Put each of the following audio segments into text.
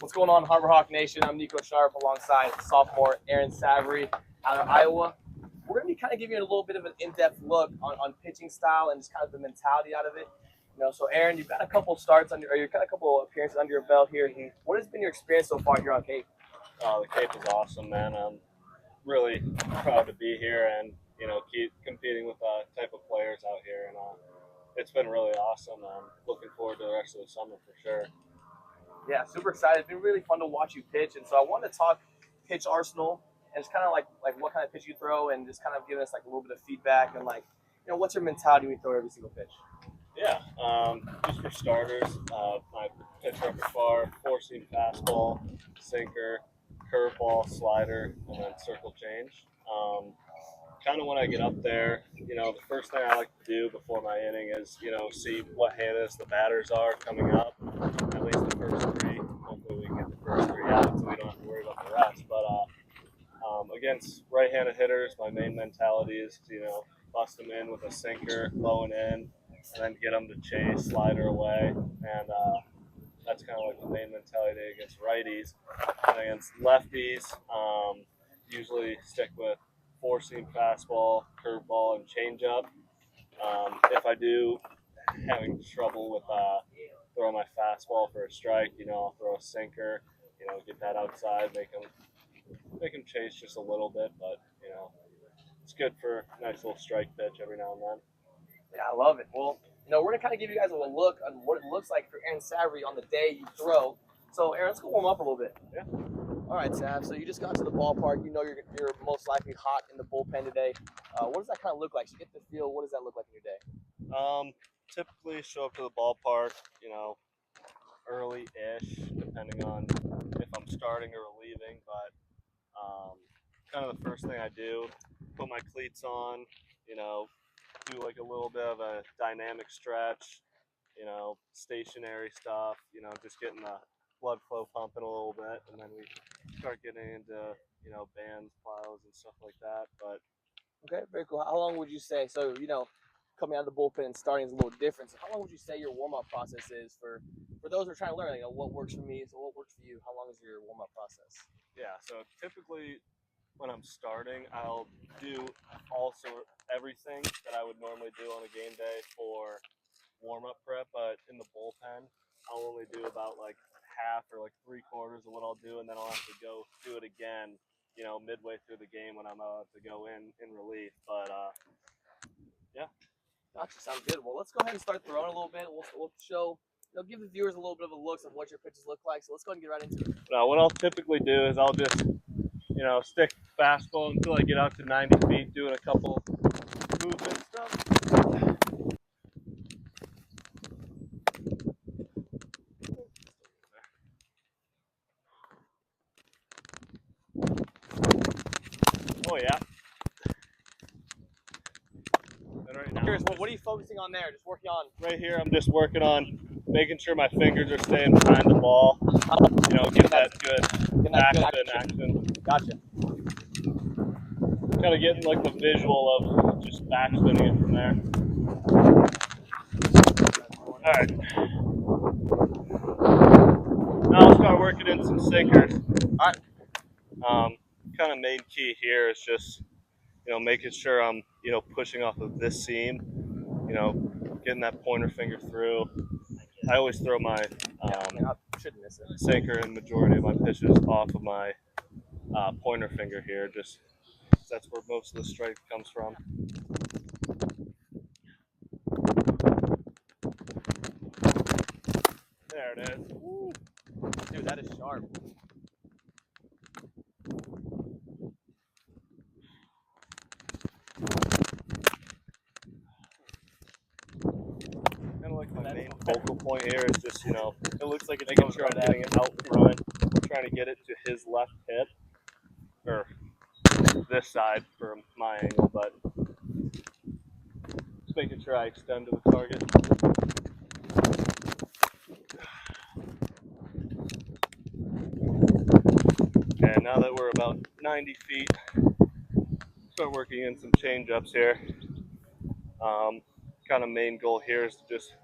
What's going on, Harbor Hawk Nation? I'm Nico Sharp alongside sophomore Aaron Savary out of Iowa. We're going to be kind of giving you a little bit of an in-depth look on pitching style and just kind of the mentality out of it. So Aaron, you've got a couple starts you've got a couple appearances under your belt here. What has been your experience so far here on Cape? The Cape is awesome, man. I'm really proud to be here and keep competing with type of players out here, and it's been really awesome. I'm looking forward to the rest of the summer for sure. Yeah, super excited. It's been really fun to watch you pitch, and so I wanted to talk pitch arsenal and just kind of like what kind of pitch you throw, and just kind of give us like a little bit of feedback and what's your mentality when you throw every single pitch. Yeah, just for starters, my pitch repertoire: four-seam fastball, sinker, curveball, slider, and then circle change. Kind of when I get up there, the first thing I like to do before my inning is, see what Hyannis the batters are coming up. At least the first three. Hopefully we can get the first three out so we don't have to worry about the rest. But against right-handed hitters, my main mentality is to, bust them in with a sinker, low and in, and then get them to chase, slider away. And that's kind of like the main mentality against righties. And against lefties, usually stick with four-seam fastball, curveball, and changeup. If I do having trouble with throwing my fastball for a strike, I'll throw a sinker, get that outside, make them chase just a little bit, but it's good for a nice little strike pitch every now and then. Yeah, I love it. Well, we're gonna kind of give you guys a little look on what it looks like for Aaron Savary on the day you throw. So, Aaron, let's go warm up a little bit. Yeah. All right, Sav. So you just got to the ballpark. You're most likely hot in the bullpen today. What does that kind of look like? So you get the feel. What does that look like in your day? Typically show up to the ballpark, early-ish, depending on if I'm starting or relieving. But kind of the first thing I do, put my cleats on, do like a little bit of a dynamic stretch, stationary stuff, just getting the blood flow pumping a little bit, and then we start getting into, bands, plows, and stuff like that. But okay, very cool. How long would you say? So coming out of the bullpen and starting is a little different. So how long would you say your warm-up process is for those who are trying to learn? What works for me? So what works for you? How long is your warm-up process? yeah, so typically when I'm starting, I'll do also everything that I would normally do on a game day for warm-up prep, but in the bullpen, I'll only do about like half or like three-quarters of what I'll do, and then I'll have to go do it again, midway through the game when I'm about to go in relief. But yeah. Gotcha. Sounds good. Well, let's go ahead and start throwing a little bit. We'll show, give the viewers a little bit of a look of what your pitches look like. So let's go ahead and get right into it. Now, what I'll typically do is I'll just, stick fastball until I get out to 90 feet, doing a couple movement stuff. Oh yeah. And right now, Curious, what are you focusing on there? Just working on. Right here, I'm just working on making sure my fingers are staying behind the ball. Get that good action. Gotcha. Kind of getting like the visual of just backspinning it from there. All right. Now I'll start working in some sinkers. All right. Kind of main key here is just, making sure I'm, pushing off of this seam, getting that pointer finger through. I always throw my sinker and majority of my pitches off of my pointer finger here. Just that's where most of the strength comes from. There it is. Woo. Dude, that is sharp. Kind of like my main focal point here is just, it looks like it's making sure I'm getting it out front, trying to get it to his left hip, or this side for my angle, but just making sure I extend to the target. And now that we're about 90 feet, start working in some change-ups here. Kind of main goal here is to just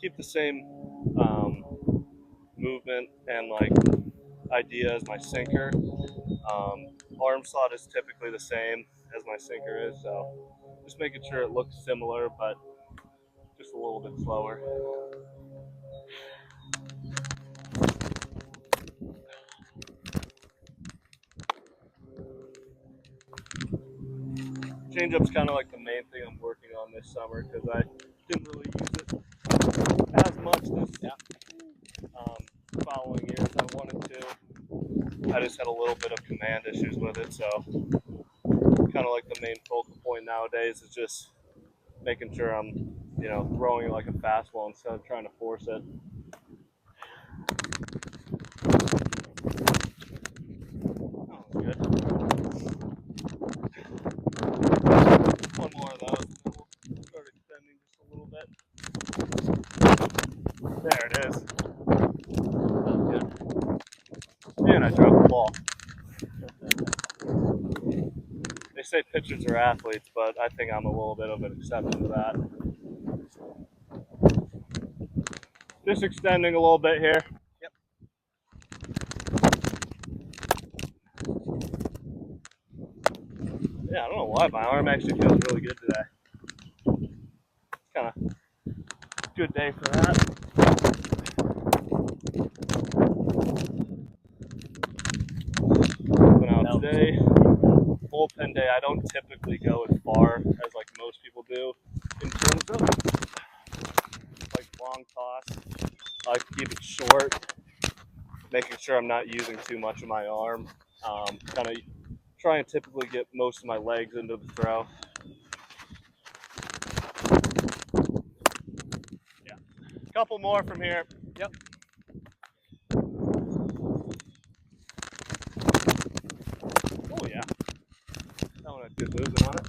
keep the same movement and like idea as my sinker. Arm slot is typically the same as my sinker is, so just making sure it looks similar, but just a little bit slower. Changeup's kind of like the main thing I'm working on this summer because I didn't really use it as much this following years I wanted to. I just had a little bit of command issues with it, so kind of like the main focal point nowadays is just making sure I'm, throwing like a fastball instead of trying to force it. Oh, good. One more of those, and then we'll start extending just a little bit. There it is. Good. Man, I dropped the ball. They say pitchers are athletes, but I think I'm a little bit of an exception to that. Just extending a little bit here. Yep. Yeah, I don't know why my arm actually feels really good today. It's kind of a good day for that. But now today, bullpen day, I don't typically go as far as like most people do in terms of like long toss. I like to keep it short, making sure I'm not using too much of my arm. Kind of try and typically get most of my legs into the throw. Yeah, a couple more from here. Yep. Oh yeah, that one had good movement on it.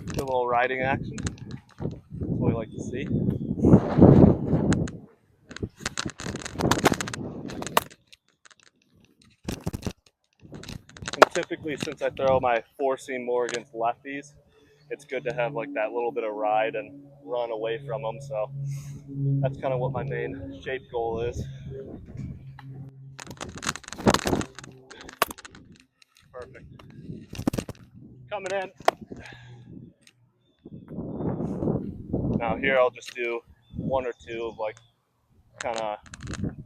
Good little riding action. That's what we like to see. And typically, since I throw my four seam more against lefties, it's good to have like that little bit of ride and run away from them. So that's kind of what my main shape goal is. Perfect. Coming in. Now here I'll just do one or two of like kind of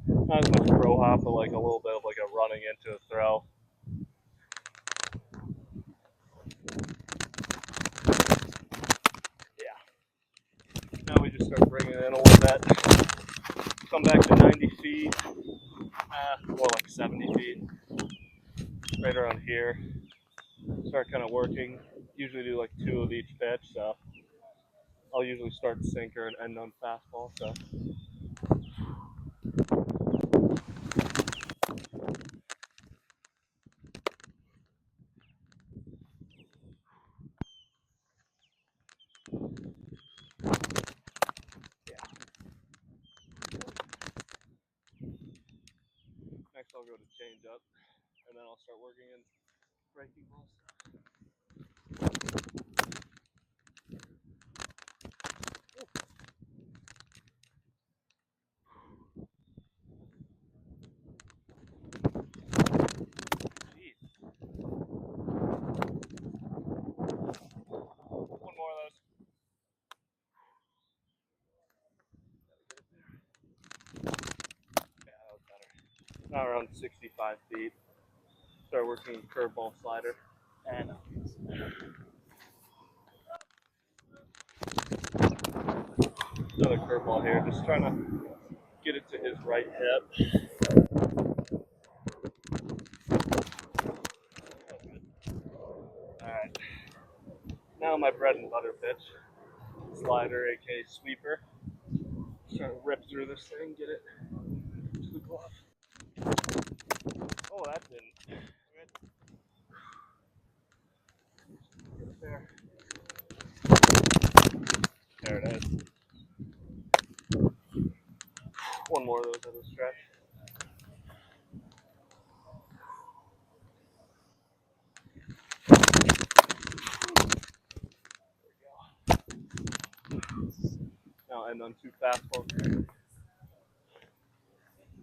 not as much throw hop, but like a little bit of like a running into a throw. Yeah. Now we just start bringing it in a little bit. Come back to 90 feet, more like 70 feet, right around here. Start kind of working. Usually do like two of each pitch, so I'll usually start sinker and end on fastball. So. Next I'll go to change up, and then I'll start working in breaking ball stuff. Jeez. One more of those. Yeah, that was better. Now around 65 feet. Start working curveball slider. And Another curveball here, just trying to get it to his right hip. Alright. Now my bread and butter pitch. Slider, aka sweeper. Just trying to rip through this thing, get it to the glove. Oh, that didn't. Get it there. There it is. One more of those at a stretch. Now end on two fastballs.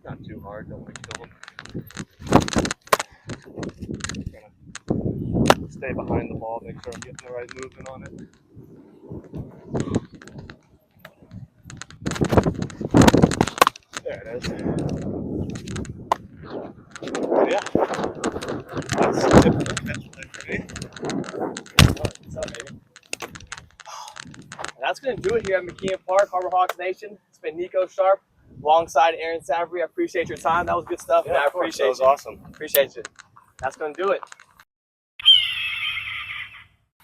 Not too hard. Don't want to kill him. Gonna stay behind the ball, make sure I'm getting the right movement on it. There it is. Yeah. That's a typical catch play for me. What's up, baby? And that's going to do it here at McKeon Park, Harbor Hawks Nation. It's been Nico Sharp alongside Aaron Savary. I appreciate your time. That was good stuff. Yeah, and I of course. appreciate That was you. awesome. Appreciate you. That's going to do it.